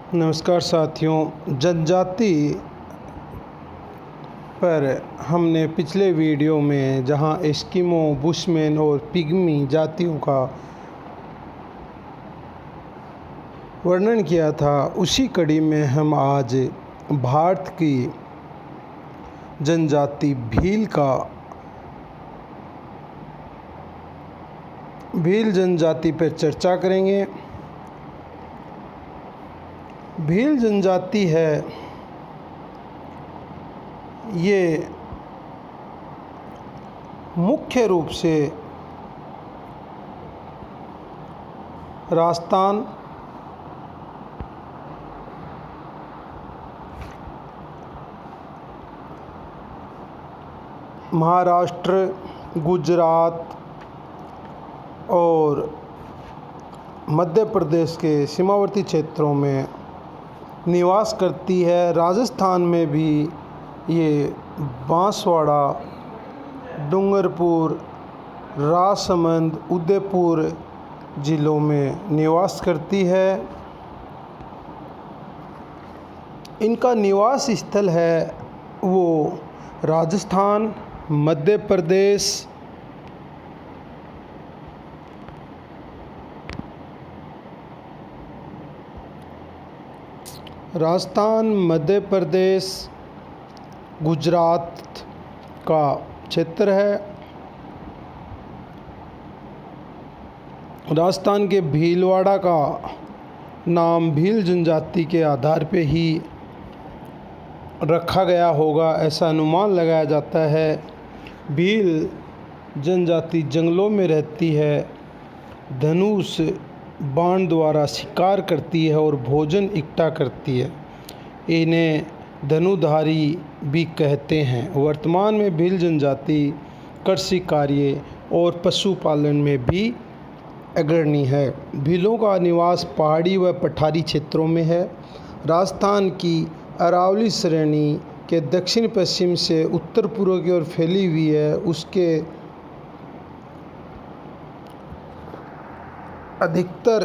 नमस्कार साथियों। जनजाति पर हमने पिछले वीडियो में जहां एस्किमो, बुशमैन और पिग्मी जातियों का वर्णन किया था, उसी कड़ी में हम आज भारत की जनजाति भील जनजाति पर चर्चा करेंगे। भील जनजाति है, ये मुख्य रूप से राजस्थान, महाराष्ट्र, गुजरात और मध्य प्रदेश के सीमावर्ती क्षेत्रों में निवास करती है। राजस्थान में भी ये बांसवाड़ा, डूंगरपुर, राजसमंद, उदयपुर ज़िलों में निवास करती है। इनका निवास स्थल है वो राजस्थान, मध्य प्रदेश, मध्य प्रदेश, गुजरात का क्षेत्र है। राजस्थान के भीलवाड़ा का नाम भील जनजाति के आधार पे ही रखा गया होगा, ऐसा अनुमान लगाया जाता है। भील जनजाति जंगलों में रहती है, धनुष बाण द्वारा शिकार करती है और भोजन इकट्ठा करती है। इन्हें धनुधारी भी कहते हैं। वर्तमान में भील जनजाति कृषि कार्य और पशुपालन में भी अग्रणी है। भीलों का निवास पहाड़ी व पठारी क्षेत्रों में है। राजस्थान की अरावली श्रेणी के दक्षिण पश्चिम से उत्तर पूर्व की ओर फैली हुई है। उसके अधिकतर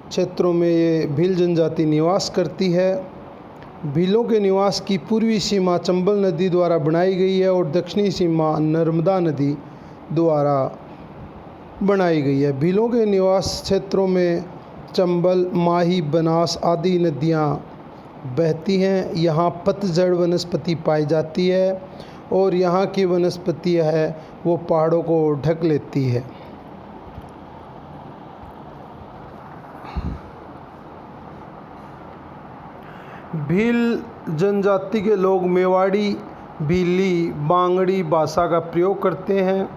क्षेत्रों में ये भील जनजाति निवास करती है। भीलों के निवास की पूर्वी सीमा चंबल नदी द्वारा बनाई गई है और दक्षिणी सीमा नर्मदा नदी द्वारा बनाई गई है। भीलों के निवास क्षेत्रों में चंबल, माही, बनास आदि नदियाँ बहती हैं। यहाँ पतझड़ वनस्पति पाई जाती है और यहाँ की वनस्पति है वो पहाड़ों को ढक लेती है। भील जनजाति के लोग मेवाड़ी, भीली, बांगड़ी भाषा का प्रयोग करते हैं।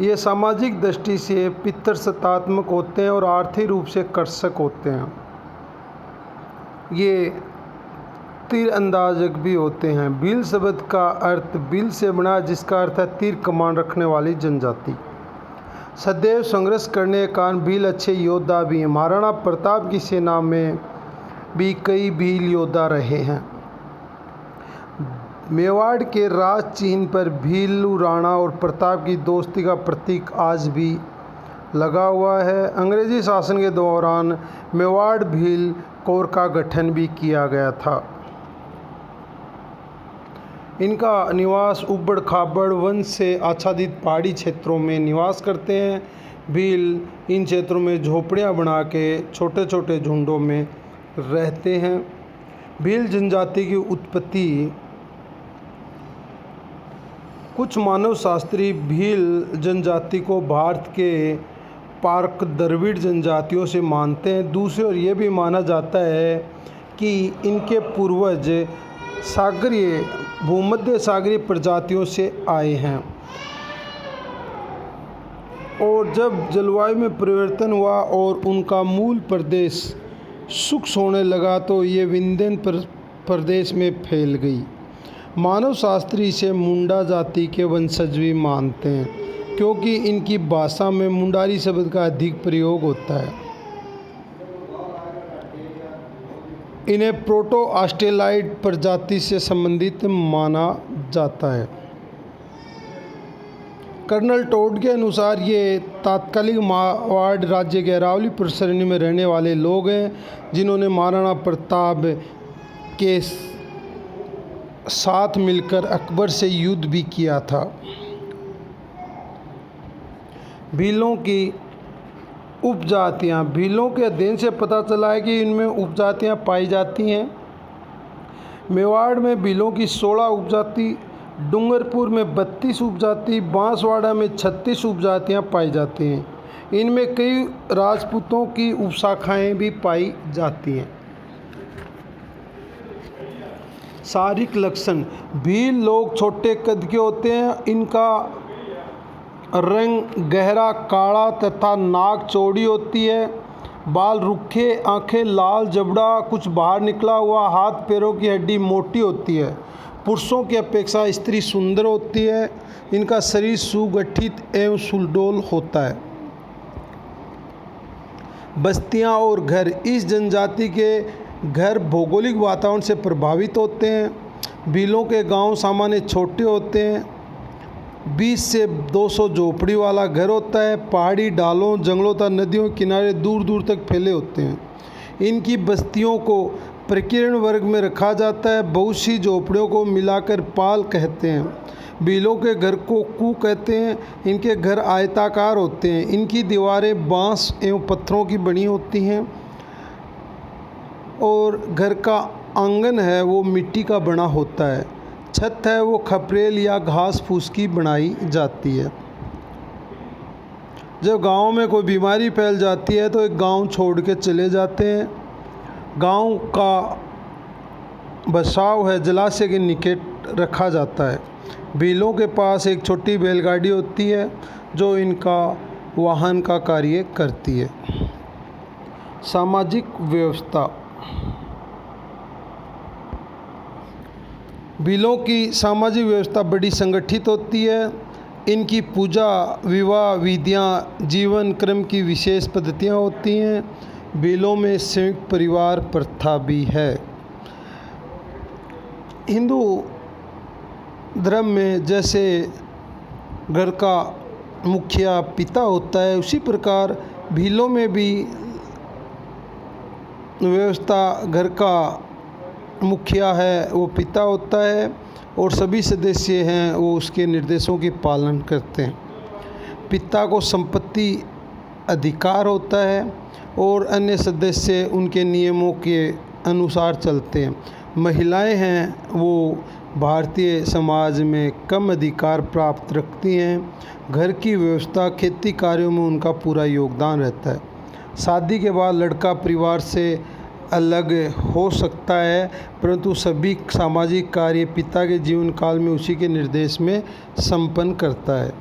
ये सामाजिक दृष्टि से पितृसत्तात्मक होते हैं और आर्थिक रूप से कर्षक होते हैं। ये तीर अंदाजक भी होते हैं। भील शब्द का अर्थ भील से बना, जिसका अर्थ है तीर कमान रखने वाली जनजाति। सदैव संघर्ष करने के कारण भील अच्छे योद्धा भी हैं। महाराणा प्रताप की सेना में भी कई भील योद्धा रहे हैं। मेवाड़ के राज चिन्ह पर भीलू राणा और प्रताप की दोस्ती का प्रतीक आज भी लगा हुआ है। अंग्रेजी शासन के दौरान मेवाड़ भील कोर का गठन भी किया गया था। इनका निवास उबड़ खाबड़ वन से आच्छादित पहाड़ी क्षेत्रों में निवास करते हैं। भील इन क्षेत्रों में झोपड़ियां बना के छोटे छोटे झुंडों में रहते हैं। भील जनजाति की उत्पत्ति कुछ मानव शास्त्री भील जनजाति को भारत के पार्क द्रविड़ जनजातियों से मानते हैं। दूसरी ओर ये भी माना जाता है कि इनके पूर्वज भूमध्य सागरीय प्रजातियों से आए हैं और जब जलवायु में परिवर्तन हुआ और उनका मूल प्रदेश शुष्क होने लगा तो ये विंध्यन प्रदेश में फैल गई। मानव शास्त्री इसे मुंडा जाति के वंशज भी मानते हैं, क्योंकि इनकी भाषा में मुंडारी शब्द का अधिक प्रयोग होता है। इन्हें प्रोटो ऑस्ट्रेलाइड प्रजाति से संबंधित माना जाता है। कर्नल टोड के अनुसार ये तात्कालिक मारवाड़ राज्य के अरावली प्रसरणी में रहने वाले लोग हैं जिन्होंने महाराणा प्रताप के साथ मिलकर अकबर से युद्ध भी किया था। भीलों की उपजातियाँ। भीलों के अध्ययन से पता चला है कि इनमें उपजातियाँ पाई जाती हैं। मेवाड़ में भीलों की 16 उपजाति, डूंगरपुर में 32 उपजाति, बांसवाड़ा में 36 उपजातियाँ पाई जाती हैं। इनमें कई राजपूतों की उपशाखाएँ भी पाई जाती हैं। शारीरिक लक्षण। भील लोग छोटे कद के होते हैं। इनका रंग गहरा काला तथा नाक चौड़ी होती है। बाल रुखे, आंखें लाल, जबड़ा कुछ बाहर निकला हुआ, हाथ पैरों की हड्डी मोटी होती है। पुरुषों की अपेक्षा स्त्री सुंदर होती है। इनका शरीर सुगठित एवं सुडौल होता है। बस्तियां और घर। इस जनजाति के घर भौगोलिक वातावरण से प्रभावित होते हैं। भीलों के गांव सामान्य छोटे होते हैं। 20 से 200 झोपड़ी वाला घर होता है। पहाड़ी ढालों, जंगलों तथा नदियों के किनारे दूर दूर तक फैले होते हैं। इनकी बस्तियों को प्रकीर्ण वर्ग में रखा जाता है। बहुत सी झोपड़ियों को मिलाकर पाल कहते हैं। भीलों के घर को कू कहते हैं। इनके घर आयताकार होते हैं। इनकी दीवारें बांस एवं पत्थरों की बनी होती हैं और घर का आंगन है वो मिट्टी का बना होता है। छत है वो खपरेल या घास फूस की बनाई जाती है। जब गांव में कोई बीमारी फैल जाती है तो एक गांव छोड़ के चले जाते हैं। गांव का बसाव है जलाशय के निकट रखा जाता है। भीलों के पास एक छोटी बैलगाड़ी होती है जो इनका वाहन का कार्य करती है। सामाजिक व्यवस्था। भीलों की सामाजिक व्यवस्था बड़ी संगठित होती है। इनकी पूजा, विवाह विधियाँ, जीवन क्रम की विशेष पद्धतियाँ होती हैं। भीलों में संयुक्त परिवार प्रथा भी है। हिंदू धर्म में जैसे घर का मुखिया पिता होता है, उसी प्रकार भीलों में भी व्यवस्था घर का मुखिया है वो पिता होता है और सभी सदस्य हैं वो उसके निर्देशों की पालन करते हैं। पिता को संपत्ति अधिकार होता है और अन्य सदस्य उनके नियमों के अनुसार चलते हैं। महिलाएं हैं वो भारतीय समाज में कम अधिकार प्राप्त रखती हैं। घर की व्यवस्था, खेती कार्यों में उनका पूरा योगदान रहता है। शादी के बाद लड़का परिवार से अलग हो सकता है, परंतु सभी सामाजिक कार्य पिता के जीवन काल में उसी के निर्देश में संपन्न करता है।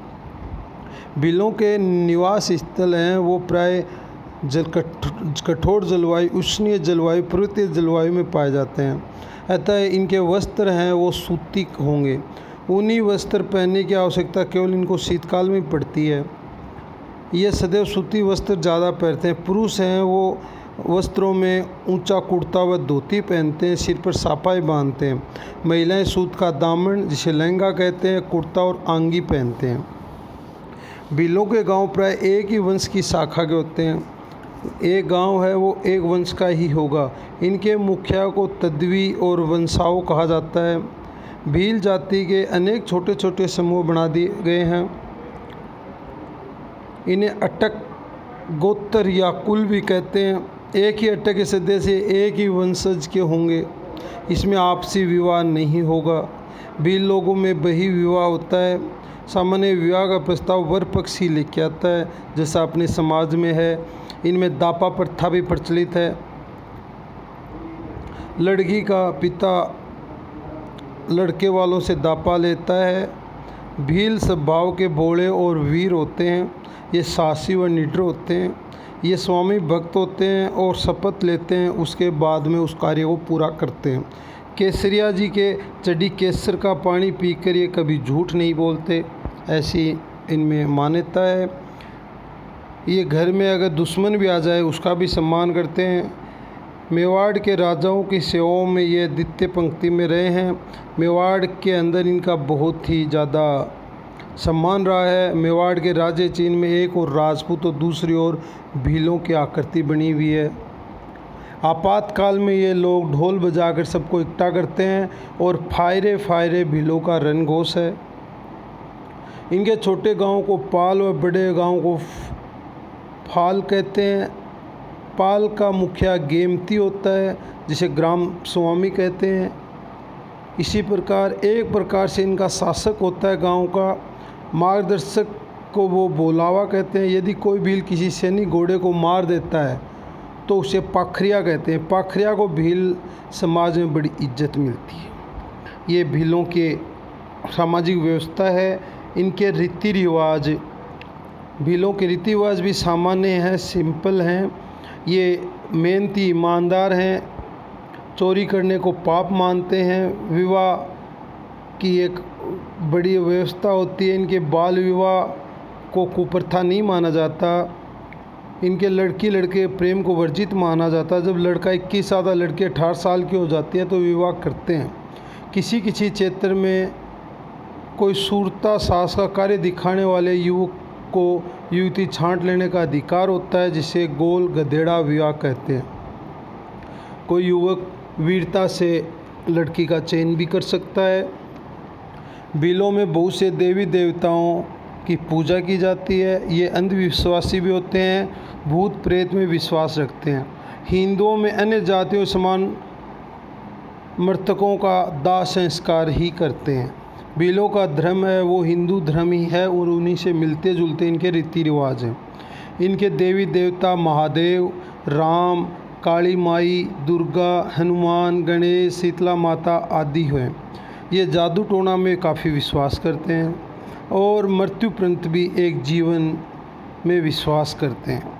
भीलों के निवास स्थल हैं वो प्राय कठोर जलवायु, उष्णीय जलवायु, पर्वतीय जलवायु में पाए जाते हैं। अतः इनके वस्त्र हैं वो सूती होंगे। ऊनी वस्त्र पहनने की आवश्यकता केवल इनको शीतकाल में पड़ती है। ये सदैव सूती वस्त्र ज़्यादा पहनते हैं। पुरुष हैं वो वस्त्रों में ऊंचा कुर्ता व धोती पहनते हैं, सिर पर साफाई बांधते हैं। महिलाएं सूत का दामन जिसे लहंगा कहते हैं, कुर्ता और आंगी पहनते हैं। भीलों के गांव प्राय एक ही वंश की शाखा के होते हैं। एक गांव है वो एक वंश का ही होगा। इनके मुखिया को तद्वी और वंशाओं कहा जाता है। भील जाति के अनेक छोटे छोटे समूह बना दिए गए हैं। इन्हें अटक, गोत्र या कुल भी कहते हैं। एक ही अटक के सदस्य एक ही वंशज के होंगे। इसमें आपसी विवाह नहीं होगा। भील लोगों में बही विवाह होता है। सामान्य विवाह का प्रस्ताव वर पक्ष ही लेके आता है, जैसा अपने समाज में है। इनमें दापा प्रथा भी प्रचलित है। लड़की का पिता लड़के वालों से दापा लेता है। भील स्वभाव के भोले और वीर होते हैं। ये साहसी व निडर होते हैं। ये स्वामी भक्त होते हैं और शपथ लेते हैं, उसके बाद में उस कार्य को पूरा करते हैं। केसरिया जी के चढ़ी केसर का पानी पीकर ये कभी झूठ नहीं बोलते, ऐसी इनमें मान्यता है। ये घर में अगर दुश्मन भी आ जाए उसका भी सम्मान करते हैं। मेवाड़ के राजाओं की सेवाओं में ये द्वितीय पंक्ति में रहे हैं। मेवाड़ के अंदर इनका बहुत ही ज़्यादा सम्मान रहा है। मेवाड़ के राजे चिन्ह में एक और राजपूत और दूसरी ओर भीलों की आकृति बनी हुई है। आपातकाल में ये लोग ढोल बजाकर सबको इकट्ठा करते हैं और फायरे फायरे भीलों का रणघोष है। इनके छोटे गांव को पाल व बड़े गांव को फाल कहते हैं। पाल का मुखिया गेमती होता है जिसे ग्राम स्वामी कहते हैं। इसी प्रकार एक प्रकार से इनका शासक होता है गांव का। मार्गदर्शक को वो बोलावा कहते हैं। यदि कोई भील किसी सैनिक घोड़े को मार देता है तो उसे पाखरिया कहते हैं। पाखरिया को भील समाज में बड़ी इज्जत मिलती है। ये भीलों के सामाजिक व्यवस्था है। इनके रीति रिवाज, भीलों के रीति रिवाज भी सामान्य हैं, सिंपल हैं। ये मेहनती ईमानदार हैं, चोरी करने को पाप मानते हैं। विवाह की एक बड़ी व्यवस्था होती है। इनके बाल विवाह को कुप्रथा नहीं माना जाता। इनके लड़की लड़के प्रेम को वर्जित माना जाता है। जब लड़का 21 साल, लड़की 18 साल की हो जाती है तो विवाह करते हैं। किसी किसी क्षेत्र में कोई सूरता साहस का कार्य दिखाने वाले युवक को युवती छांट लेने का अधिकार होता है, जिसे गोल गधेड़ा विवाह कहते हैं। कोई युवक वीरता से लड़की का चयन भी कर सकता है। भीलों में बहुत से देवी देवताओं की पूजा की जाती है। ये अंधविश्वासी भी होते हैं, भूत प्रेत में विश्वास रखते हैं। हिंदुओं में अन्य जातियों समान मृतकों का दाह संस्कार ही करते हैं। भीलों का धर्म है वो हिंदू धर्म ही है और उन्हीं से मिलते जुलते इनके रीति रिवाज हैं। इनके देवी देवता महादेव, राम, काली माई, दुर्गा, हनुमान, गणेश, शीतला माता आदि हैं। ये जादू टोना में काफ़ी विश्वास करते हैं और मृत्युपरंत भी एक जीवन में विश्वास करते हैं।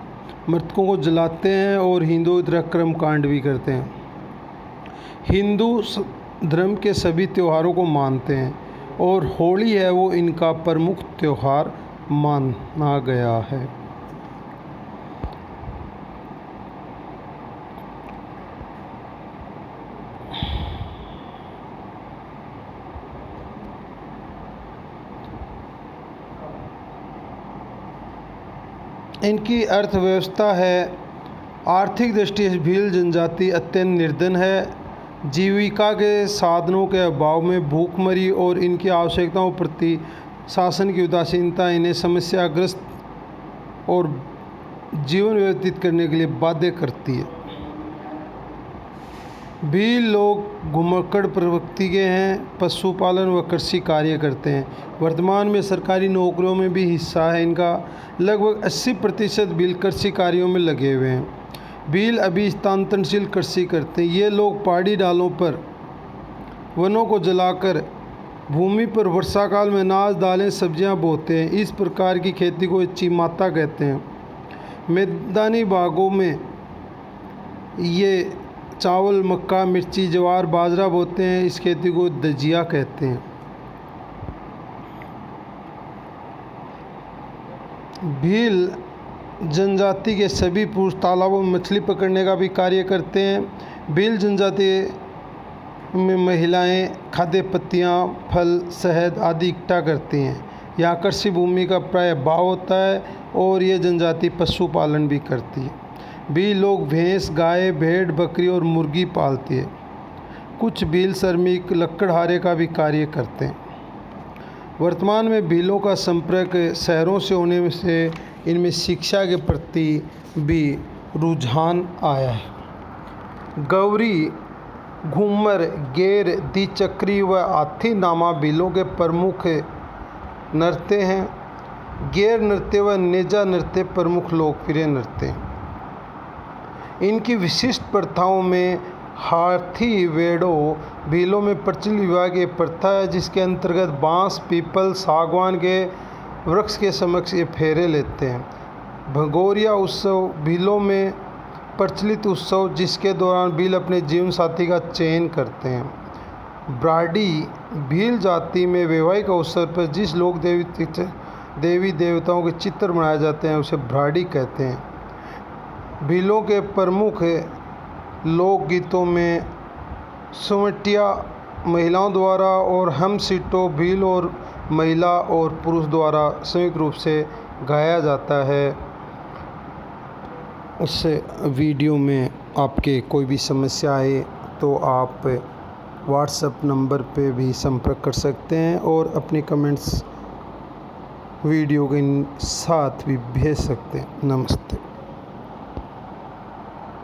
मृतकों को जलाते हैं और हिंदू तरह कर्म कांड भी करते हैं। हिंदू धर्म के सभी त्योहारों को मानते हैं और होली है वो इनका प्रमुख त्यौहार माना गया है। इनकी अर्थव्यवस्था है। आर्थिक दृष्टि से भील जनजाति अत्यंत निर्धन है। जीविका के साधनों के अभाव में भूखमरी और इनकी आवश्यकताओं प्रति शासन की उदासीनता इन्हें समस्याग्रस्त और जीवन व्यतीत करने के लिए बाध्य करती है। भील लोग घुमक्कड़ प्रवृत्ति के हैं, पशुपालन व कृषि कार्य करते हैं। वर्तमान में सरकारी नौकरियों में भी हिस्सा है इनका। लगभग 80% भील कृषि कार्यों में लगे हुए हैं। भील अभी स्थानांतरणशील कृषि करते हैं। ये लोग पहाड़ी डालों पर वनों को जलाकर भूमि पर वर्षा काल में अनाज, दालें, सब्जियां बोते हैं। इस प्रकार की खेती को चिमाता कहते हैं। मैदानी भागों में ये चावल, मक्का, मिर्ची, ज्वार, बाजरा बोते हैं। इस खेती को दजिया कहते हैं। भील जनजाति के सभी पुरुष तालाबों में मछली पकड़ने का भी कार्य करते हैं। भील जनजाति में महिलाएं खाद्य पत्तियां, फल, शहद आदि इकट्ठा करती हैं। यहाँ कृषि भूमि का प्राय अभाव होता है और ये जनजाति पशुपालन भी करती है। भील लोग भैंस, गाय, भेड़, बकरी और मुर्गी पालती है। कुछ भील श्रमिक लकड़हारे का भी कार्य करते हैं। वर्तमान में भीलों का संपर्क शहरों से होने से इनमें शिक्षा के प्रति भी रुझान आया है। गौरी, घूमर, गेर, द्विचक्री व हाथी नामा भीलों के प्रमुख नृत्य हैं। गेर नृत्य व नेजा नृत्य प्रमुख लोकप्रिय नृत्य हैं। इनकी विशिष्ट प्रथाओं में हाथी वेड़ो भीलों में प्रचलित विवाह की प्रथा है, जिसके अंतर्गत बांस, पीपल, सागवान के वृक्ष के समक्ष ये फेरे लेते हैं। भगोरिया उत्सव भीलों में प्रचलित उत्सव, जिसके दौरान भील अपने जीवन साथी का चयन करते हैं। ब्राडी भील जाति में वैवाहिक अवसर पर जिस लोक देवी देवताओं के चित्र बनाए जाते हैं उसे ब्राडी कहते हैं। भीलों के प्रमुख लोकगीतों में सुमटिया महिलाओं द्वारा और हम सीटो भील और महिला और पुरुष द्वारा संयुक्त रूप से गाया जाता है। उस वीडियो में आपके कोई भी समस्या आए तो आप व्हाट्सएप नंबर पे भी संपर्क कर सकते हैं और अपने कमेंट्स वीडियो के साथ भी भेज सकते हैं। नमस्ते।